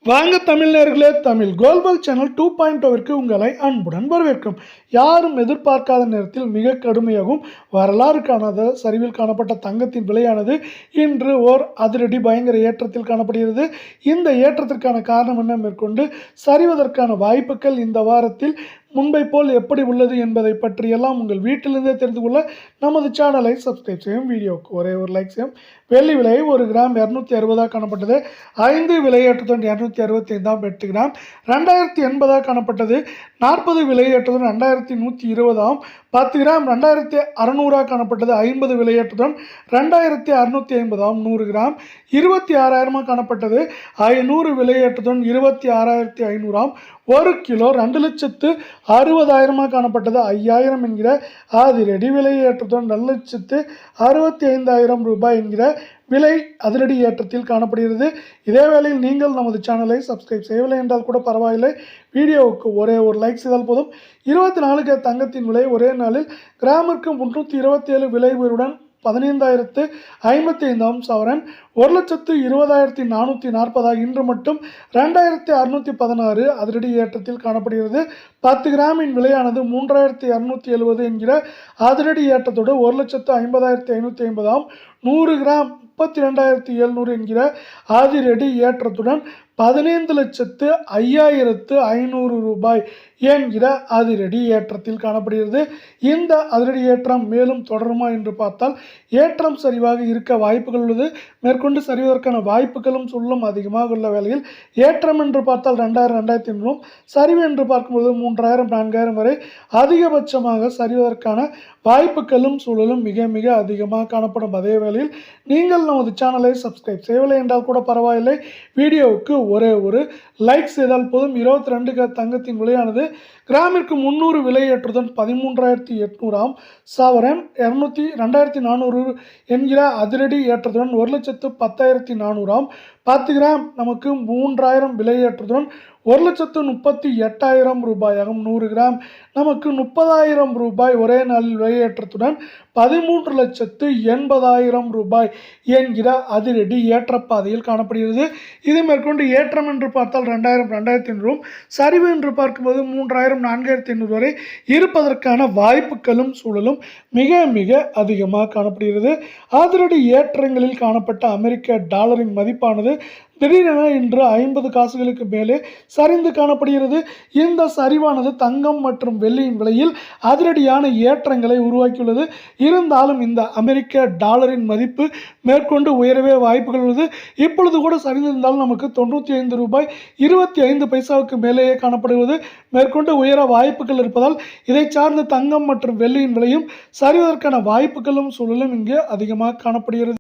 வாங்க தமிழ் நேயர்களே, தமிழ் கோல்பல் சேனல் 2.0 உங்களை அன்புடன் வரவேற்கும். யாரும் எதிர்பார்க்காத நேரத்தில் மிக கடுமையாகவும் வரலாறு காணாத சரிவில் காணப்பட்ட தங்கத்தின் விலையானது இன்று ஓர் அதிரடி பயங்கர ஏற்றத்தில் காணப்படுகிறது. இந்த ஏற்றத்திற்கான காரணம் என்ன, மேற்கொண்டு சரிவதற்கான வாய்ப்புகள் இந்த வாரத்தில் முன்பை போல் எப்படி உள்ளது என்பதை பற்றியெல்லாம் உங்கள் வீட்டிலிருந்தே தெரிந்து கொள்ள நமது சேனலை சப்ஸ்கிரைப் செய்யும். வீடியோவுக்கு ஒரே ஒரு லைக் செய்யும். வெள்ளி விலை 1 கிராம் 260 காணப்பட்டது. 5 விலையேற்றத்துடன் 265 8 கிராம் 2080 காணப்பட்டது. 40 விலையேற்றத்துடன் 2120 10 கிராம் 2600 காணப்பட்டது. 50 விலையேற்றத்துடன் 2650 100 கிராம் 26000 காணப்பட்டது. 100 விலையேற்றத்துடன் 26500 1 கிலோ 2,60,000 காணப்பட்டது. 5000 என்கிற அதிரடி விலையேற்றத்துடன் 2,65,000 ரூபாய் என்கிற விலை அதிரடி ஏற்றத்தில் காணப்படுகிறது. இதே வேளையில் நீங்கள் நமது சேனலை சப்ஸ்கிரைப் செய்யவில்லை என்றால் கூட பரவாயில்லை, வீடியோவுக்கு ஒரே ஒரு லைக் செய்தால் போதும். 24 தங்கத்தின் விலை ஒரே நாளில் கிராமிற்கு 327 விலை உயர்வுடன் 15,055 சவரன் 1,20,440 இன்று மட்டும் 2,616 அதிரடி ஏற்றத்தில் காணப்படுகிறது. 10 கிராமின் விலையானது 3,270 என்கிற அதிரடி ஏற்றத்தோடு 1,50,550 100 கிராம் 32,700 என்கிற அதிரடி ஏற்றத்துடன் 15,05,500 ரூபாய் என்கிற அதிரடி ஏற்றத்தில் காணப்படுகிறது. இந்த அதிரடி ஏற்றம் மேலும் தொடருமா என்று பார்த்தால் ஏற்றம் சரிவாக இருக்க வாய்ப்புகள் உள்ளது. மேற்கொண்டு சரிவதற்கான வாய்ப்புகளும் சொல்லும் அதிகமாக உள்ள வேளையில் ஏற்றம் என்று பார்த்தால் 2,000 சரிவு என்று பார்க்கும்போது 3,000 4,000 வரை அதிகபட்சமாக சரிவதற்கான வாய்ப்புகளும் சூழலும் மிக மிக அதிகமாக காணப்படும். அதே வேளையில் நீங்கள் நமது சேனலை சப்ஸ்கிரைப் செய்யவில்லை என்றால் கூட பரவாயில்லை, வீடியோவுக்கு ஒரே ஒரு லைக் செய்தால் போதும். 22 தங்கத்தின் விலையானது கிராமிற்கு 300 விலையேற்றத்துடன் 13,800 சவரன் 2,400 என்கிற அதிரடி ஏற்றத்துடன் 1,10,400 10 கிராம் நமக்கு 3,000 விலையேற்றத்துடன் 1,38,000 ரூபாயாகும். 100 கிராம் நமக்கு 30,000 ரூபாய் ஒரே நாளில் விலையேற்றத்துடன் 13,80,000 ரூபாய் என்கிற அதிரடி ஏற்றப்பாதையில் காணப்படுகிறது. இது மேற்கொண்டு ஏற்றம் என்று பார்த்தால் 2,000 2,500 சரிவு என்று பார்க்கும்போது 3,000 4,500 வரை இருப்பதற்கான வாய்ப்புகளும் சூழலும் மிக மிக அதிகமாக காணப்படுகிறது. அதிரடி ஏற்றங்களில் காணப்பட்ட அமெரிக்க டாலரின் மதிப்பானது திடீரென இன்று 50 காசுகளுக்கு மேலே சரிந்து காணப்படுகிறது. இந்த சரிவானது தங்கம் மற்றும் வெள்ளியின் விலையில் அதிரடியான ஏற்றங்களை உருவாக்கியுள்ளது. இருந்தாலும் இந்த அமெரிக்க டாலரின் மதிப்பு மேற்கொண்டு உயரவே வாய்ப்புகள் உள்ளது. இப்பொழுது கூட சரிந்திருந்தாலும் நமக்கு 95 ரூபாய் 25 பைசாவுக்கு மேலேயே காணப்படுவது மேற்கொண்டு உயர வாய்ப்புகள் இருப்பதால் இதை சார்ந்த தங்கம் மற்றும் வெள்ளியின் விலையும் சரிவதற்கான வாய்ப்புகளும் சூழலும் இங்கு அதிகமாக காணப்படுகிறது.